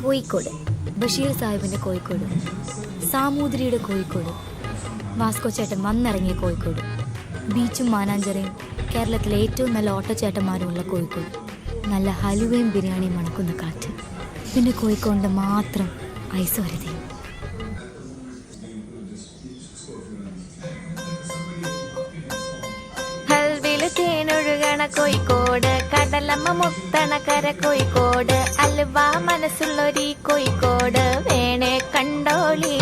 കോഴിക്കോട്, ബഷീർ സാഹിബിൻ്റെ കോഴിക്കോട്, സാമൂതിരിയുടെ കോഴിക്കോട്, വാസ്കോ ചേട്ടൻ വന്നിറങ്ങിയ കോഴിക്കോട്, ബീച്ചും മാനാഞ്ചിറയും കേരളത്തിലെ ഏറ്റവും നല്ല ഓട്ടോച്ചേട്ടന്മാരുമുള്ള കോഴിക്കോട്, നല്ല ഹലുവയും ബിരിയാണിയും മണക്കുന്ന കാറ്റ്, പിന്നെ കോഴിക്കോടിൻ്റെ മാത്രം ഐശ്വര്യതയും. തേനൊഴുകണ കോഴിക്കോട്, കടലമ്മ മുത്തണ കര കോഴിക്കോട്, അലുവ മനസ്സുള്ളൊരീ കോഴിക്കോട് വേണേ കണ്ടോളി.